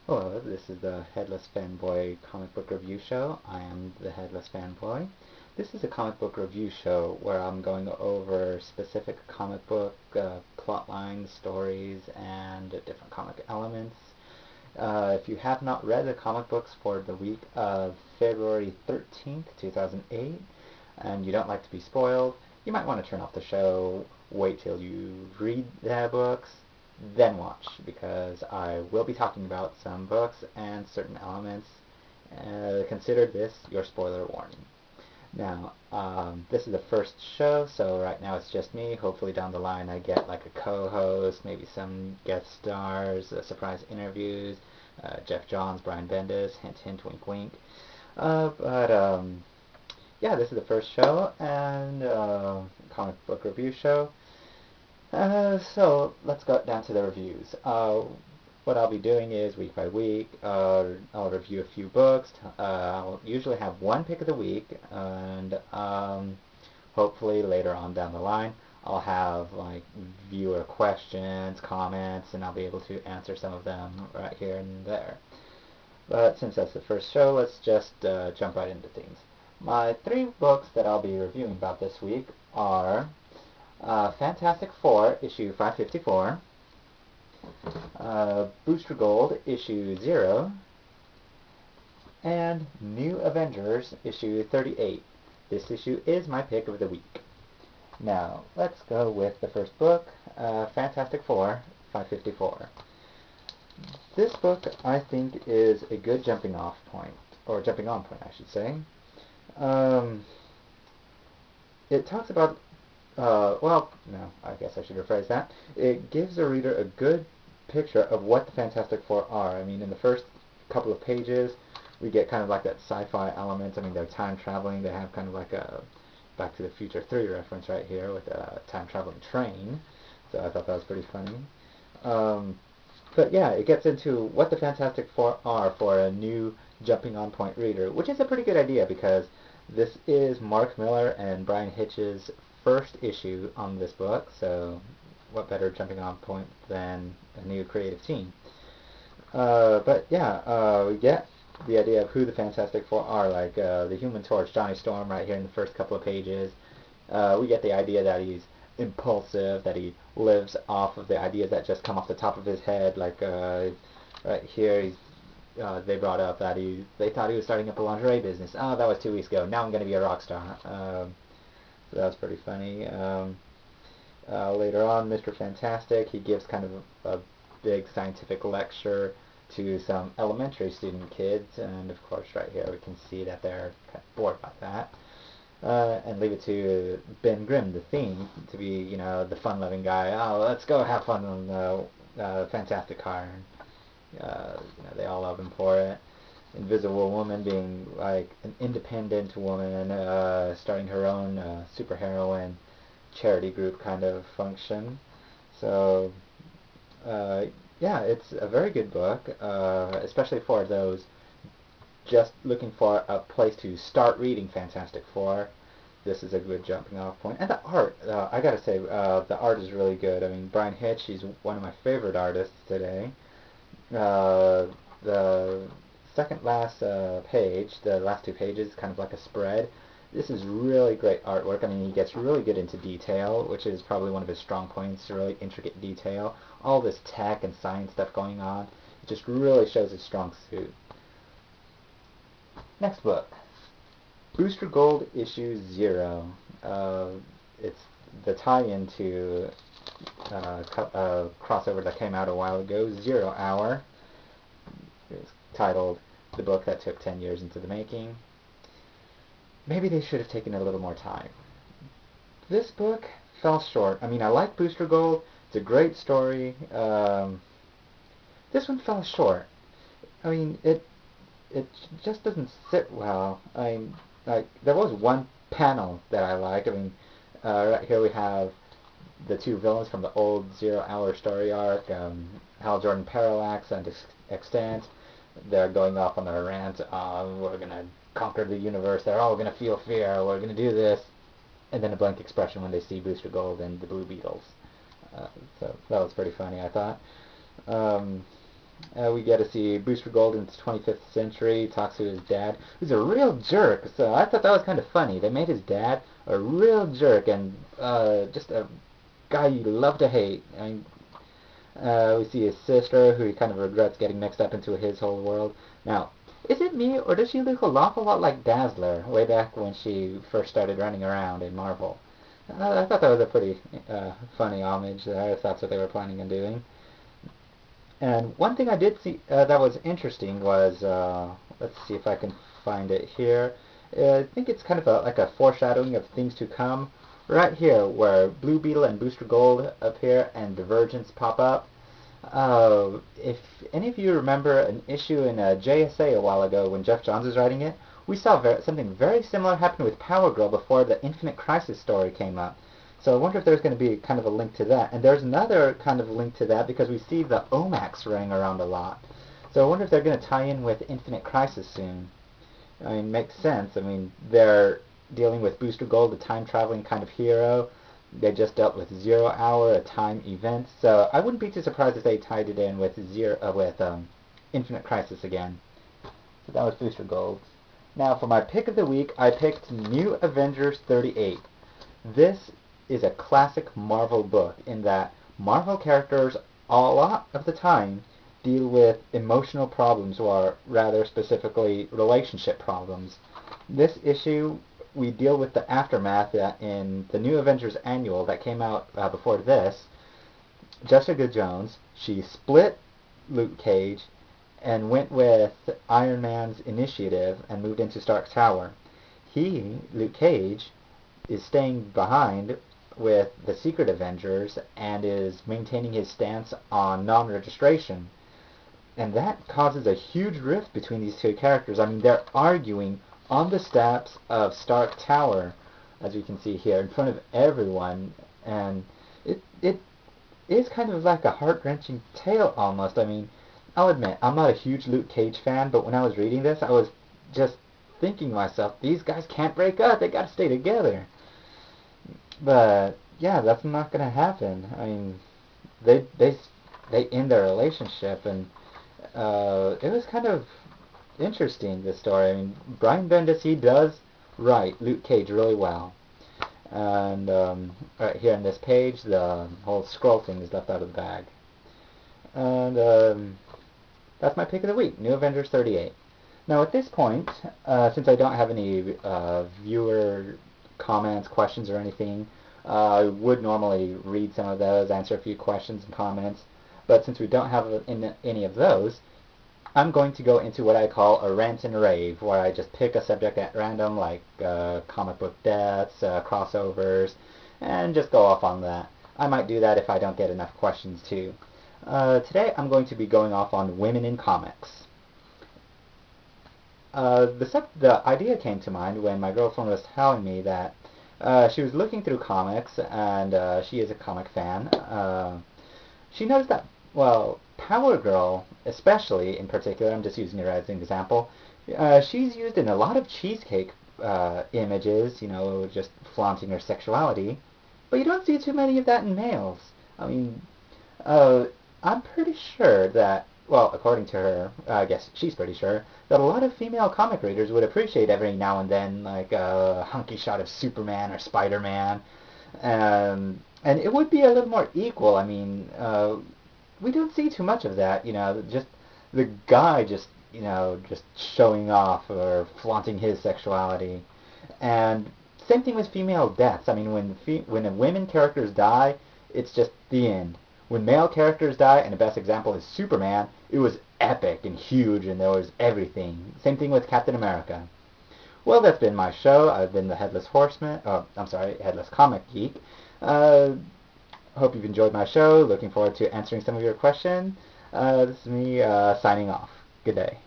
Hello, this is the Headless Fanboy comic book review show. I am the Headless Fanboy. This is a comic book review show where I'm going over specific comic book plot lines, stories, and different comic elements. If you have not read the comic books for the week of February 13th, 2008, and you don't like to be spoiled, you might want to turn off the show, wait till you read the books, then watch, because I will be talking about some books and certain elements. Consider this your spoiler warning. Now, this is the first show, so right now it's just me. Hopefully down the line I get like a co-host, maybe some guest stars, surprise interviews, Jeff Johns, Brian Bendis, hint hint, wink wink. Yeah, this is the first show, and comic book review show. So let's go down to the reviews. What I'll be doing is week by week, I'll review a few books. I'll usually have one pick of the week, and hopefully later on down the line, I'll have like viewer questions, comments, and I'll be able to answer some of them right here and there. But since that's the first show, let's just jump right into things. My three books that I'll be reviewing about this week are Fantastic Four, issue 554, Booster Gold, issue 0, and New Avengers, issue 38. This issue is my pick of the week. Now, let's go with the first book, Fantastic Four, 554. This book, I think, is a good jumping off point, or jumping on point, I should say. It talks about well, no, I guess I should rephrase that. It gives the reader a good picture of what the Fantastic Four are. I mean, in the first couple of pages, we get kind of like that sci-fi element. I mean, they're time traveling. They have kind of like a Back to the Future 3 reference right here with a time traveling train. So I thought that was pretty funny. But yeah, it gets into what the Fantastic Four are for a new jumping on point reader, which is a pretty good idea because this is Mark Miller and Brian Hitch's first issue on this book, so what better jumping on point than a new creative team. But yeah, we get the idea of who the Fantastic Four are, like the Human Torch, Johnny Storm, right here in the first couple of pages. We get the idea that he's impulsive, that he lives off of the ideas that just come off the top of his head, like right here they brought up that they thought he was starting up a lingerie business. Oh, that was 2 weeks ago. Now I'm going to be a rock star. So that was pretty funny. Later on, Mr. Fantastic, he gives kind of a big scientific lecture to some elementary student kids, and of course right here we can see that they're kind of bored by that. And leave it to Ben Grimm, the theme, to be, you know, the fun-loving guy. Oh, let's go have fun on the Fantastic Car. They all love him for it. Invisible Woman being like an independent woman, starting her own superheroine charity group kind of function. So, yeah, it's a very good book, especially for those just looking for a place to start reading Fantastic Four. This is a good jumping off point. And the art, I gotta say, the art is really good. I mean, Brian Hitch, he's one of my favorite artists today. The second last page, the last two pages, kind of like a spread. This is really great artwork. I mean, he gets really good into detail, which is probably one of his strong points, really intricate detail. All this tech and science stuff going on. It just really shows his strong suit. Next book, Booster Gold issue 0. It's the tie-in to a crossover that came out a while ago, Zero Hour. It's titled The Book That Took 10 Years into the Making. Maybe they should have taken a little more time. This book fell short. I mean, I like Booster Gold. It's a great story. This one fell short. I mean, it just doesn't sit well. I mean, like, there was one panel that I like. I mean, right here we have the two villains from the old Zero Hour story arc, Hal Jordan Parallax and Extant. They're going off on their rant. We're going to conquer the universe. They're all going to feel fear. We're going to do this. And then a blank expression when they see Booster Gold and the Blue Beetles. So that was pretty funny, I thought. We get to see Booster Gold in the 25th century, talks to his dad, who's a real jerk. So I thought that was kind of funny. They made his dad a real jerk and just a guy you love to hate. We see his sister, who he kind of regrets getting mixed up into his whole world. Now, is it me, or does she look an awful lot like Dazzler way back when she first started running around in Marvel? I thought that was a pretty funny homage there, if that's what they were planning on doing. And one thing I did see that was interesting was, let's see if I can find it here. I think it's kind of like a foreshadowing of things to come. Right here, where Blue Beetle and Booster Gold appear and Divergence pop up. If any of you remember an issue in JSA a while ago when Jeff Johns was writing it, we saw something very similar happen with Power Girl before the Infinite Crisis story came up. So I wonder if there's going to be kind of a link to that. And there's another kind of link to that because we see the Omax running around a lot. So I wonder if they're going to tie in with Infinite Crisis soon. I mean, makes sense. I mean, they're dealing with Booster Gold, a time-traveling kind of hero. They just dealt with 0 Hour, a time event. So I wouldn't be too surprised if they tied it in with Infinite Crisis again. So that was Booster Gold. Now for my pick of the week, I picked New Avengers 38. This is a classic Marvel book in that Marvel characters a lot of the time deal with emotional problems, or rather specifically relationship problems. This issue, we deal with the aftermath in the New Avengers Annual that came out before this. Jessica Jones, she split Luke Cage and went with Iron Man's initiative and moved into Stark Tower. He, Luke Cage, is staying behind with the Secret Avengers and is maintaining his stance on non-registration. And that causes a huge rift between these two characters. I mean, they're arguing on the steps of Stark Tower, as we can see here, in front of everyone. And it is kind of like a heart-wrenching tale almost. I mean, I'll admit, I'm not a huge Luke Cage fan, but when I was reading this, I was just thinking to myself, these guys can't break up, they gotta stay together. But yeah, that's not gonna happen. I mean, they end their relationship, and it was kind of interesting, this story. I mean, Brian Bendis, he does write Luke Cage really well. And right here on this page, the whole scroll thing is left out of the bag. And that's my pick of the week, New Avengers 38. Now at this point, since I don't have any viewer comments, questions, or anything, I would normally read some of those, answer a few questions and comments. But since we don't have any of those, I'm going to go into what I call a rant and rave, where I just pick a subject at random, like comic book deaths, crossovers, and just go off on that. I might do that if I don't get enough questions too. Today I'm going to be going off on women in comics. The idea came to mind when my girlfriend was telling me that she was looking through comics, and she is a comic fan. She noticed that, well, Power Girl, especially in particular, I'm just using her as an example, she's used in a lot of cheesecake images, you know, just flaunting her sexuality, but you don't see too many of that in males. I mean, I'm pretty sure that, well, according to her, I guess she's pretty sure, that a lot of female comic readers would appreciate every now and then, like a hunky shot of Superman or Spider-Man, and it would be a little more equal. I mean, we don't see too much of that, you know, just the guy just, you know, just showing off or flaunting his sexuality. And same thing with female deaths. I mean, when women characters die, it's just the end. When male characters die, and the best example is Superman, it was epic and huge, and there was everything. Same thing with Captain America. Well, that's been my show. I've been the Headless Horseman. Oh, I'm sorry, Headless Comic Geek. Hope you've enjoyed my show. Looking forward to answering some of your questions. This is me signing off. Good day.